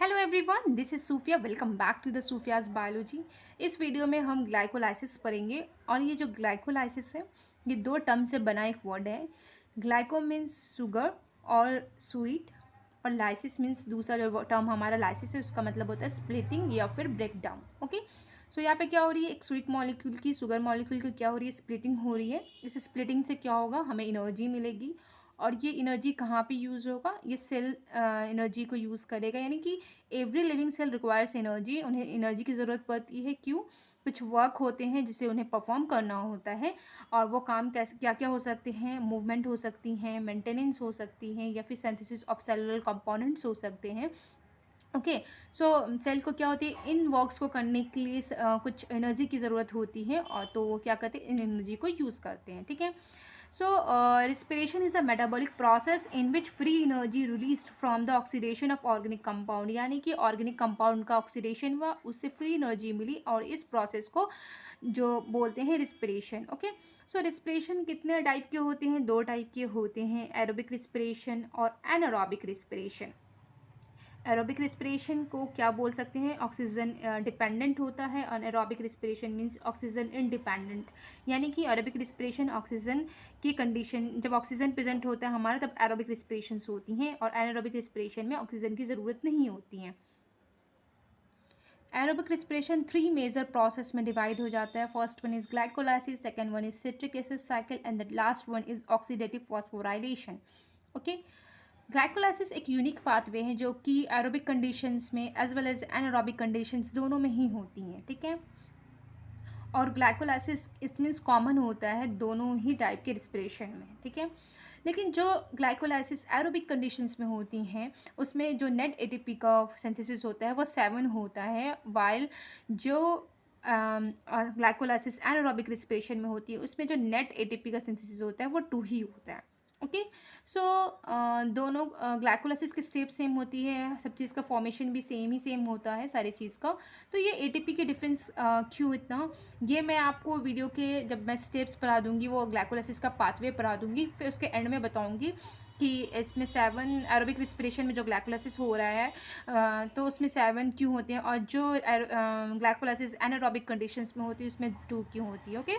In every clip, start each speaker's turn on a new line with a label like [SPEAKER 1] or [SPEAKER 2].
[SPEAKER 1] Hello everyone, this is Sufiya. Welcome back to the Sufiya's biology. इस video में हम glycolysis पढ़ेंगे और ये जो ग्लाइकोलाइसिस है ये दो टर्म से बना एक वर्ड है। ग्लाइको मीन्स शुगर और स्वीट, और लाइसिस मीन्स दूसरा जो टर्म हमारा लाइसिस है उसका मतलब होता है स्प्लिटिंग या फिर ब्रेक डाउन। ओके, सो यहाँ पे क्या हो रही है, एक स्वीट मॉलिक्यूल की शुगर मॉलिक्यूल की क्या हो रही है, स्प्लिटिंग हो रही है। इस स्प्लिटिंग से क्या होगा, हमें एनर्जी मिलेगी। और ये एनर्जी कहाँ पे यूज़ होगा, ये सेल एनर्जी को यूज़ करेगा, यानी कि every living cell requires energy. उन्हें एनर्जी की ज़रूरत पड़ती है, क्यों? कुछ वर्क होते हैं जिसे उन्हें परफॉर्म करना होता है, और वो काम कैसे क्या क्या हो सकते हैं, मूवमेंट हो सकती हैं, मेंटेनेंस हो सकती हैं, या फिर सिंथेसिस ऑफ सेलुलर कंपोनेंट्स हो सकते हैं। ओके, सो सेल को क्या होती है, इन वर्क्स को करने के लिए कुछ एनर्जी की ज़रूरत होती है, और तो वो क्या करते हैं, इन एनर्जी को यूज़ करते हैं। ठीक है, so respiration is a metabolic process in which free energy released from the oxidation of organic compound, यानी कि ऑर्गेनिक कंपाउंड का ऑक्सीडेशन हुआ, उससे फ्री एनर्जी मिली, और इस प्रोसेस को जो बोलते हैं रिस्पिरेशन। ओके, सो रिस्पिरेशन कितने टाइप के होते हैं, दो टाइप के होते हैं, एरोबिक रिस्पिरेशन और एनारोबिक रिस्पिरेशन। एरोबिक रिस्पिरेशन को क्या बोल सकते हैं, ऑक्सीजन डिपेंडेंट होता है, और aerobic respiration means oxygen independent. यानी कि एरोबिक रिस्पिरेशन ऑक्सीजन की कंडीशन, जब ऑक्सीजन प्रेजेंट होता है हमारा तब एरोबिक रिस्पिरेशंस होती हैं, और एनारोबिक रिस्पिरेशन में ऑक्सीजन की ज़रूरत नहीं होती है। एरोबिक रिस्पिरेशन 3 मेजर प्रोसेस में डिवाइड हो जाता है। First one is glycolysis, second one is citric acid cycle, and the last one is oxidative phosphorylation. Okay, glycolysis एक यूनिक पाथवे है जो कि एरोबिक कंडीशंस में as well as anaerobic conditions दोनों में ही होती हैं। ठीक है, और ग्लाइकोलाइसिस इट मीन्स कॉमन होता है दोनों ही टाइप के रिस्पिरेशन में। ठीक है, लेकिन जो ग्लाइकोलाइसिस एरोबिक कंडीशंस में होती हैं उसमें जो नेट एटीपी का सिंथेसिस होता है वो 7 होता है, वाइल जो ग्लाइकोलाइसिस एनारोबिक रिस्पिरेशन में होती है उसमें जो नेट एटीपी का सिंथेसिस होता है वो 2 ही होता है। ओके, सो दोनों ग्लाइकोलाइसिस की स्टेप सेम होती है, सब चीज़ का फॉर्मेशन भी सेम होता है सारी चीज़ का। तो ये एटीपी के डिफरेंस क्यों इतना, ये मैं आपको वीडियो के जब मैं स्टेप्स पढ़ा दूंगी, वो ग्लाइकोलाइसिस का पाथवे पढ़ा दूंगी, फिर उसके एंड में बताऊंगी कि इसमें 7 एरोबिक रिस्पिरेशन में जो ग्लाइकोलाइसिस हो रहा है तो उसमें 7 क्यों होते हैं, और जो ग्लाइकोलाइसिस एनारोबिक कंडीशंस में होती है उसमें 2 क्यों होती है। ओके,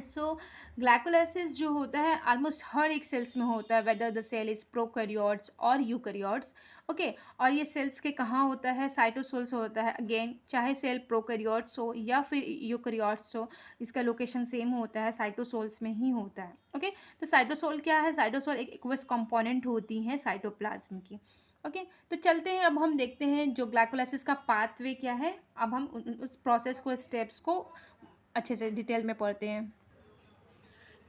[SPEAKER 1] सो ग्लाइकोलाइसिस जो होता है ऑलमोस्ट हर एक सेल्स में होता है, whether the cell is prokaryotes और यूकैरियोट्स। ओके, और ये सेल्स के कहाँ होता है, साइटोसोल्स होता है। अगेन, चाहे सेल प्रोकैरियोट्स हो या फिर यूकैरियोट्स हो, इसका लोकेशन सेम होता है, साइटोसोल्स में ही होता है। ओके, तो साइटोसोल क्या है, साइटोसोल एक एक्वस कंपोनेंट होती हैं साइटोप्लाज्म की। ओके, तो चलते हैं, अब हम देखते हैं जो ग्लाइकोलाइसिस का पाथवे क्या है। अब हम उस प्रोसेस को, स्टेप्स को अच्छे से डिटेल में पढ़ते हैं।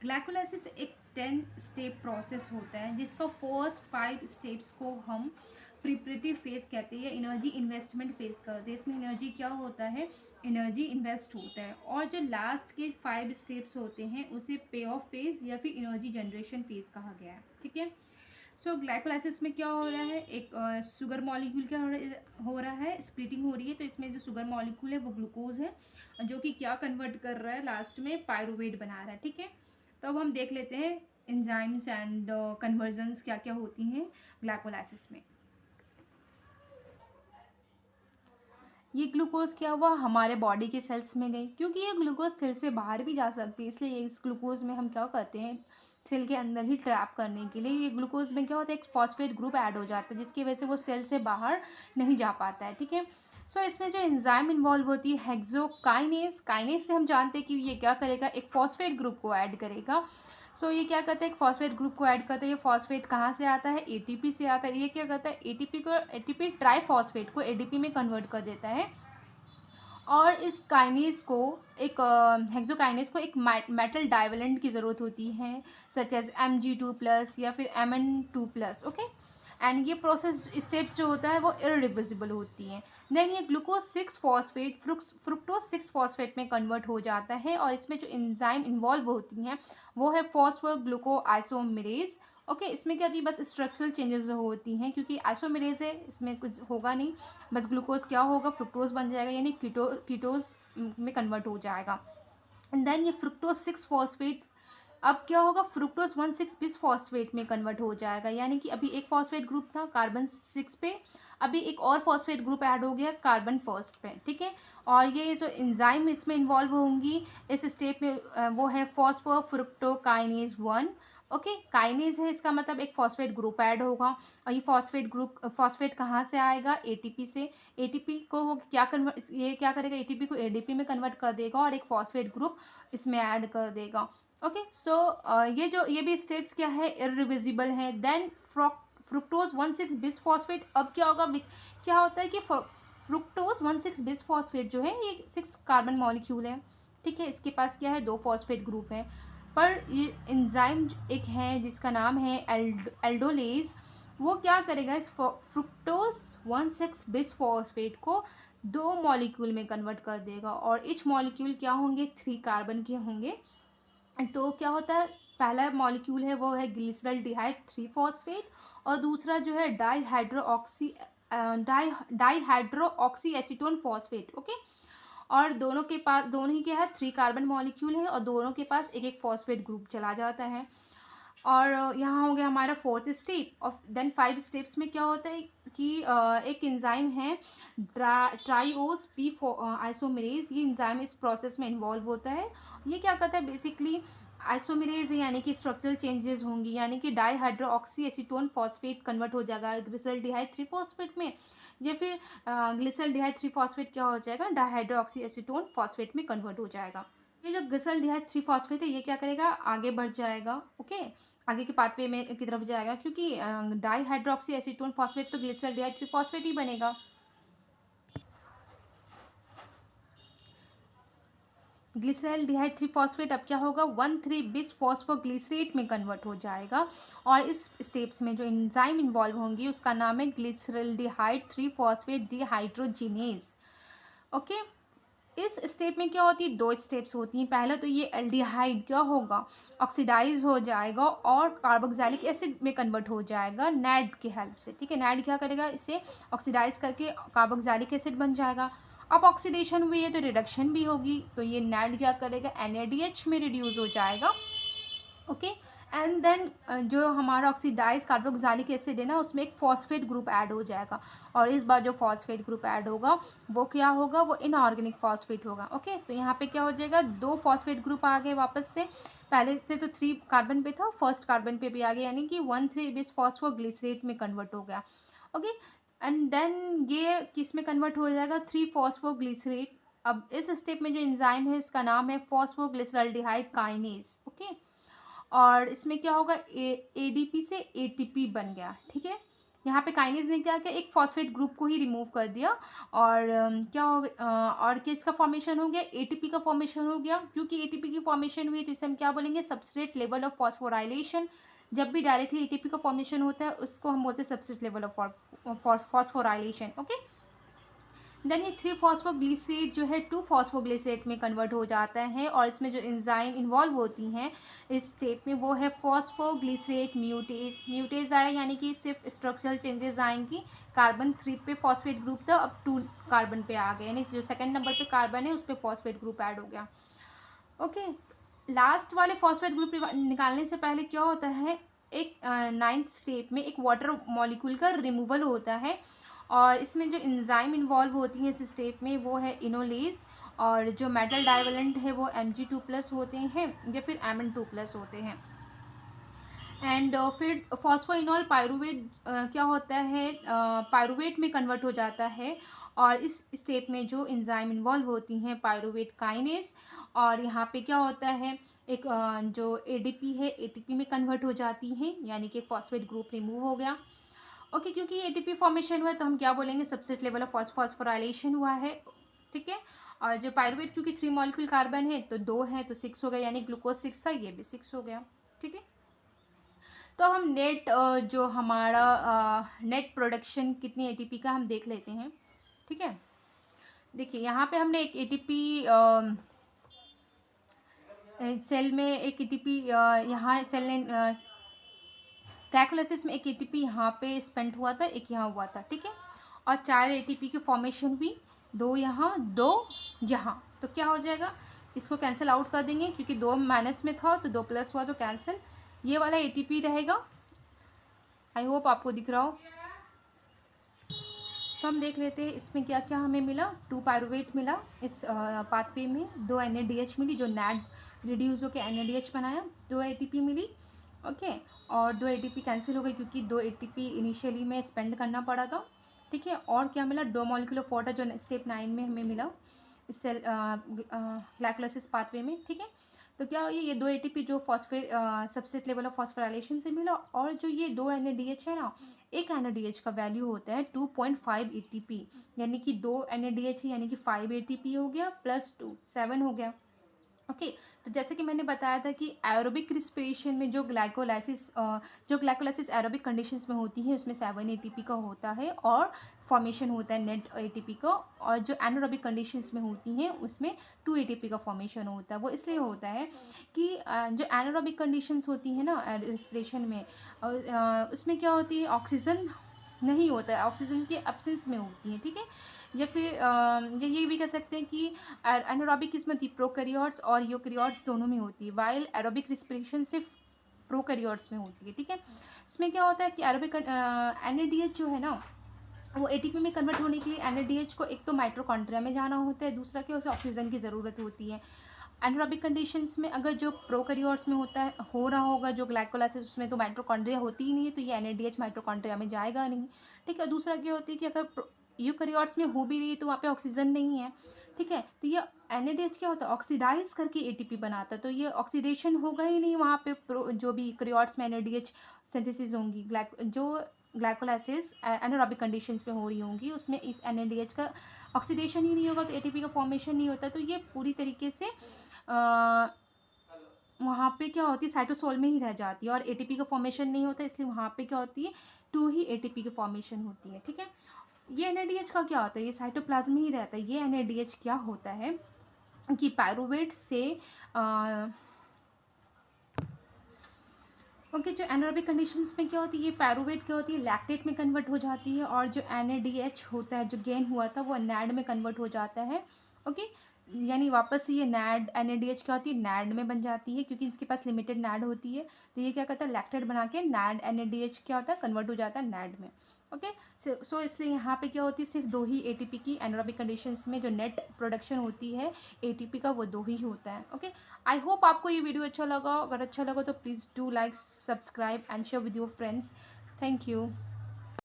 [SPEAKER 1] ग्लाइकोलाइसिस एक 10 स्टेप प्रोसेस होता है जिसका फर्स्ट 5 स्टेप्स को हम प्रिपरेटिव फेज कहते हैं, एनर्जी इन्वेस्टमेंट फेज करते हैं। इसमें एनर्जी क्या होता है, एनर्जी इन्वेस्ट होता है, और जो लास्ट के 5 स्टेप्स होते हैं उसे पे ऑफ फेज या फिर एनर्जी जनरेशन फेज कहा गया है। ठीक है, सो ग्लाइकोलाइसिस में क्या हो रहा है, एक शुगर मॉलिक्यूल क्या हो रहा है, स्प्लिटिंग हो रही है। तो इसमें जो शुगर मॉलिक्यूल है वो ग्लूकोज है, जो कि क्या कन्वर्ट कर रहा है, लास्ट में पायरुवेट बना रहा है। ठीक है, तो अब हम देख लेते हैं एंजाइम्स एंड कन्वर्जन्स क्या क्या होती हैं ग्लाइकोलाइसिस में। ये ग्लूकोज क्या हुआ, हमारे बॉडी के सेल्स में गई, क्योंकि ये ग्लूकोज सेल से बाहर भी जा सकती है, इसलिए इस ग्लूकोज में हम क्या करते हैं, सेल के अंदर ही ट्रैप करने के लिए ये ग्लूकोज में क्या होता है, एक फॉस्फेट ग्रुप ऐड हो जाता है जिसकी वजह से वो सेल से बाहर नहीं जा पाता है। ठीक है, सो इसमें जो एंजाइम इन्वॉल्व होती है हेक्सोकाइनेज, काइनेज से हम जानते हैं कि ये क्या करेगा, एक फॉस्फेट ग्रुप को ऐड करेगा। सो ये क्या करता है, एक फॉस्फेट ग्रुप को ऐड करता है। ये फॉस्फेट कहाँ से आता है, एटीपी से आता है। ये क्या करता है, एटीपी ट्राईफॉस्फेट को एडीपी में कन्वर्ट कर देता है, और इस काइनेज को, एक हेक्सोकाइनेज को एक मेटल डाइवेलेंट की ज़रूरत होती है, सच एज Mg2+ या फिर Mn2+। ओके, एंड ये प्रोसेस स्टेप्स जो होता है वो इरिवर्सिबल होती हैं। देन ये ग्लूकोज 6 फॉस्फेट फ्रुक्टोज 6 फॉस्फेट में कन्वर्ट हो जाता है, और इसमें जो एंजाइम इन्वॉल्व होती हैं वो है फॉस्फोग्लूको आइसोमेरेज। ओके, इसमें क्या होती है, बस स्ट्रक्चरल चेंजेस होती हैं, क्योंकि आइसोमेरेज है, इसमें कुछ होगा नहीं, बस ग्लूकोज क्या होगा, फ्रुक्टोज बन जाएगा, यानी कीटोज में कन्वर्ट हो जाएगा। एंड देन ये फ्रुक्टोज 6 फॉस्फेट अब क्या होगा, फ्रुक्टोज 1,6 बिस फॉस्फेट में कन्वर्ट हो जाएगा, यानी कि अभी एक फॉस्फेट ग्रुप था कार्बन 6 पे, अभी एक और फॉस्फेट ग्रुप ऐड हो गया कार्बन फर्स्ट पे, ठीक है। और ये जो एंजाइम इसमें इन्वॉल्व होंगी इस स्टेप में वो है फॉस्फोफ्रुक्टोकाइनेज 1। ओके, काइनेज है, इसका मतलब एक फॉस्फेट ग्रुप ऐड होगा। और ये फॉस्फेट कहाँ से आएगा? एटीपी से। एटीपी को वो क्या कन्वर्ट, ये क्या करेगा, एटीपी को एडीपी में कन्वर्ट कर देगा और एक फॉस्फेट ग्रुप इसमें ऐड कर देगा। ओके, सो ये भी स्टेप्स क्या है, इरिवर्सिबल है। Then fructose 1,6 bisphosphate. अब क्या होगा, क्या होता है कि फ्रुक्टोज 1,6 बिसफॉस्फेट जो है ये 6 कार्बन मॉलिक्यूल है, ठीक है। इसके पास क्या है, 2 फॉस्फेट ग्रुप है। पर ये एंजाइम एक है जिसका नाम है एल्डोलेज, वो क्या करेगा, इस फ्रुक्टोज 1,6 बिसफॉस्फेट को 2 मॉलिक्यूल में कन्वर्ट कर देगा। और ईच मॉलिक्यूल क्या होंगे, 3 कार्बन के होंगे। तो क्या होता है, पहला मॉलिक्यूल है वो है ग्लिसरल्डिहाइड 3 फॉस्फेट, और दूसरा जो है डाईहाइड्रोक्सी एसीटोन फॉस्फेट। ओके, और दोनों के पास, दोनों ही के है 3 कार्बन मॉलिक्यूल है और दोनों के पास एक एक फॉस्फेट ग्रुप चला जाता है। और यहाँ हो गया हमारा 4th स्टेप। और देन 5 स्टेप्स में क्या होता है कि एक एंजाइम है ट्राइओस पी आइसोमेरेज, ये एंजाइम इस प्रोसेस में इन्वॉल्व होता है। ये क्या करता है, बेसिकली आइसोमेरेज यानी कि स्ट्रक्चरल चेंजेस होंगी, यानी कि डाईहाइड्रोक्सी एसीटोन फॉस्फेट कन्वर्ट हो जाएगा ग्लिसरल्डिहाइड 3 फॉस्फेट में, या फिर ग्लिसरल्डिहाइड 3 फॉस्फेट क्या हो जाएगा, डाईहाइड्रोक्सी एसीटोन फॉस्फेट में कन्वर्ट हो जाएगा। ये जो ग्लिसरल्डिहाइड 3 फॉस्फेट है ये क्या करेगा, आगे बढ़ जाएगा। ओके, आगे के पाथवे में की तरफ जाएगा, क्योंकि डाईहाइड्रोक्सी एसीटोन फॉस्फेट तो ग्लिसरल्डिहाइड 3 फॉस्फेट ही बनेगा। ग्लिसरल्डिहाइड 3 फॉस्फेट अब क्या होगा, 1,3 बिस फॉस्फोग्लिसरेट में कन्वर्ट हो जाएगा। और इस स्टेप्स में जो एंजाइम इन्वॉल्व होंगी उसका नाम है ग्लिसरल्डिहाइड 3 फॉस्फेट डिहाइड्रोजिनेज। ओके, इस स्टेप में क्या होती है, 2 स्टेप्स होती हैं। पहला तो ये एल्डिहाइड क्या होगा, ऑक्सीडाइज हो जाएगा और कार्बोक्सिलिक एसिड में कन्वर्ट हो जाएगा नैड की हेल्प से, ठीक है। नैड क्या करेगा, इसे ऑक्सीडाइज करके कार्बोक्सिलिक एसिड बन जाएगा। अब ऑक्सीडेशन हुई है तो रिडक्शन भी होगी, तो ये नैड क्या करेगा, NADH में रिड्यूस हो जाएगा। ओके, एंड देन जो हमारा ऑक्सीडाइज कार्बोक्सिलिक एसिड है ना, उसमें एक फॉस्फेट ग्रुप ऐड हो जाएगा। और इस बार जो फॉस्फेट ग्रुप ऐड होगा वो क्या होगा, वो इनऑर्गेनिक फॉस्फेट होगा। ओके, तो यहाँ पे क्या हो जाएगा, 2 फॉस्फेट ग्रुप आ गए वापस से। पहले से तो 3 कार्बन पे था, फर्स्ट कार्बन पे भी आ गया, यानी कि 1,3 बिस फॉस्फोग्लिसरेट में कन्वर्ट हो गया। ओके, एंड देन ये किस में कन्वर्ट हो जाएगा, 3 फॉस्फोग्लिसरेट। अब इस स्टेप में जो एंजाइम है उसका नाम है फॉस्फोग्लिसरल्डिहाइड काइनेज। ओके, और इसमें क्या होगा, एडीपी से एटीपी बन गया, ठीक है। यहाँ पे काइनेज ने क्या किया, एक फॉस्फेट ग्रुप को ही रिमूव कर दिया। और क्या हो गया, और किसका फॉर्मेशन हो गया, एटीपी का फॉर्मेशन हो गया। क्योंकि एटीपी की फॉर्मेशन हुई तो इसे हम क्या बोलेंगे, सबस्ट्रेट लेवल ऑफ फॉस्फोराइलेशन। जब भी डायरेक्टली एटीपी का फॉर्मेशन होता है उसको हम बोलते हैं substrate level of phosphorylation. Okay, then ये 3 फॉस्फोग्लिसरेट जो है 2 फॉस्फोग्लिसरेट में कन्वर्ट हो जाता है। और इसमें जो एंजाइम इन्वॉल्व होती हैं इस स्टेप में वो है फॉस्फोग्लिसरेट म्यूटेज। म्यूटेज आया यानी कि सिर्फ स्ट्रक्चरल चेंजेस आएंगी। कार्बन 3 पे फॉस्फेट ग्रुप था, अब 2 कार्बन पे आ गए, यानी जो सेकेंड नंबर पे कार्बन है उस पर फॉस्फेट ग्रुप ऐड हो गया। ओके, लास्ट वाले फॉस्फेट ग्रुप निकालने से पहले क्या होता है, एक 9th स्टेप में एक वाटर मॉलिक्यूल का रिमूवल होता है। और इसमें जो एंजाइम इन्वॉल्व होती है इस स्टेप में वो है इनोलेज। और जो मेटल डाइवेलेंट है वो Mg2+ होते हैं या फिर Mn2+ होते हैं। एंड फिर फॉस्फोइनॉल पायरुवेट क्या होता है, पायरुवेट में कन्वर्ट हो जाता है। और इस स्टेप में जो एंजाइम इन्वॉल्व होती हैं पायरुवेट काइनेज। और यहाँ पे क्या होता है, एक जो एडीपी है एटीपी में कन्वर्ट हो जाती हैं, यानी कि फॉस्फेट ग्रुप रिमूव हो गया। ओके, क्योंकि एटीपी फॉर्मेशन हुआ है तो हम क्या बोलेंगे, सबसेट लेवल ऑफ फॉस्फोराइलेशन हुआ है, ठीक है। और जो पायरुवेट क्योंकि 3 मॉलिक्यूल कार्बन है तो 2 है तो 6 हो गया, यानी ग्लूकोज 6 था, ये भी 6 हो गया, ठीक है। तो हम नेट जो हमारा नेट प्रोडक्शन कितनी एटीपी का हम देख लेते हैं, ठीक है। देखिए यहाँ पे हमने एक एटीपी सेल में एक एटीपी यहाँ सेल ने ग्लाइकोलाइसिस में एक एटीपी यहाँ पे स्पेंड हुआ था, एक यहाँ हुआ था, ठीक है। और 4 एटीपी की फॉर्मेशन हुई, 2 यहाँ 2 यहाँ, तो क्या हो जाएगा, इसको कैंसिल आउट कर देंगे क्योंकि 2 माइनस में था तो 2 प्लस हुआ तो कैंसिल। ये वाला एटीपी रहेगा, आई होप आपको दिख रहा हो। तो हम देख लेते हैं इसमें क्या क्या हमें मिला। 2 पायरुवेट मिला इस पाथवे में, 2 NADH मिली जो NAD रिड्यूस होकर NADH बनाया, 2 ATP मिली। ओके, और 2 ATP कैंसिल हो गई क्योंकि 2 ATP इनिशियली में स्पेंड करना पड़ा था। ठीक है, और क्या मिला, 2 मॉलिक्यूल ऑफ वाटर जो स्टेप 9 में हमें मिला इस सेल ग्लाइकोलाइसिस पाथवे में। ठीक है, तो क्या हुई, ये 2 ATP जो phosphate substrate level of phosphorylation से मिला, और जो ये 2 NADH है ना, एक NADH का वैल्यू होता है 2.5 ATP, यानी कि 2 NADH यानी कि 5 ATP हो गया प्लस 2 7 हो गया। ओके, तो जैसे कि मैंने बताया था कि एरोबिक रिस्पिरेशन में जो ग्लाइकोलाइसिस एरोबिक कंडीशंस में होती है उसमें 7 ATP का होता है और फॉर्मेशन होता है नेट ATP का, और जो एनारोबिक कंडीशंस में होती हैं उसमें 2 ATP का फॉर्मेशन होता है। वो इसलिए होता है कि जो एनारोबिक कंडीशंस होती हैं ना रिस्पिरेशन में, उसमें क्या होती है, ऑक्सीजन नहीं होता है, ऑक्सीजन के एब्सेंस में होती है। ठीक है, या फिर ये भी कह सकते हैं कि एनारोबिक किस्म थी प्रोकैरियोट्स और यूकैरियोट्स दोनों में होती है, वाइल एरोबिक रिस्पिरेशन सिर्फ प्रोकैरियोट्स में होती है। ठीक है, इसमें क्या होता है कि एरोबिक NADH जो है ना, वो ATP में कन्वर्ट होने के लिए NADH को एक तो माइटोकॉन्ड्रिया में जाना होता है, दूसरा क्या, उसे ऑक्सीजन की ज़रूरत होती है। एनारोबिक कंडीशंस में अगर जो प्रोकैरियोट्स में होता है, हो रहा होगा जो ग्लाइकोलाइसिस, उसमें तो माइटोकॉन्ड्रिया होती ही नहीं है, तो ये NADH माइटोकॉन्ड्रिया में जाएगा नहीं। ठीक है, दूसरा क्या होती है कि अगर यूकैरियोट्स में हो भी रही है तो वहाँ पे ऑक्सीजन नहीं है। ठीक है, तो ये NADH क्या होता है, ऑक्सीडाइज करके ATP बनाता है, तो ये ऑक्सीडेशन होगा ही नहीं वहाँ पे जो भी यूकैरियोट्स में NADH सिंथेसिस होंगी, जो ग्लाइकोलाइसिस एनारोबिक कंडीशंस में हो रही होंगी उसमें इस NADH का ऑक्सीडेशन ही नहीं होगा, तो ATP का फॉर्मेशन नहीं होता। तो ये पूरी तरीके से वहाँ पे क्या होती है, साइटोसोल में ही रह जाती है और ATP का फॉर्मेशन नहीं होता, इसलिए वहाँ पे क्या होती है, 2 ही ATP की फॉर्मेशन होती है। ठीक है, ये NADH का क्या होता है, ये साइटोप्लाज्म में ही रहता है। ये NADH क्या होता है कि पायरुवेट से ओके, जो एनारोबिक कंडीशंस में क्या होती है, ये पायरुवेट क्या होती है, लैक्टेट में कन्वर्ट हो जाती है, और जो NADH होता है जो गेन हुआ था वो NAD में कन्वर्ट हो जाता है। ओके, यानी वापस से ये NADH क्या होती है, NAD में बन जाती है, क्योंकि इसके पास लिमिटेड NAD होती है, तो ये क्या करता है, लैक्टेट बना के NADH क्या होता है, कन्वर्ट हो जाता है NAD में। ओके, सो इसलिए यहाँ पे क्या होती है, सिर्फ 2 ही ATP की एनारोबिक कंडीशंस में जो नेट प्रोडक्शन होती है ATP का, वो 2 ही होता है। ओके, आई होप आपको ये वीडियो अच्छा लगा, अगर अच्छा लगा तो please do like, subscribe and share with your friends. Thank you.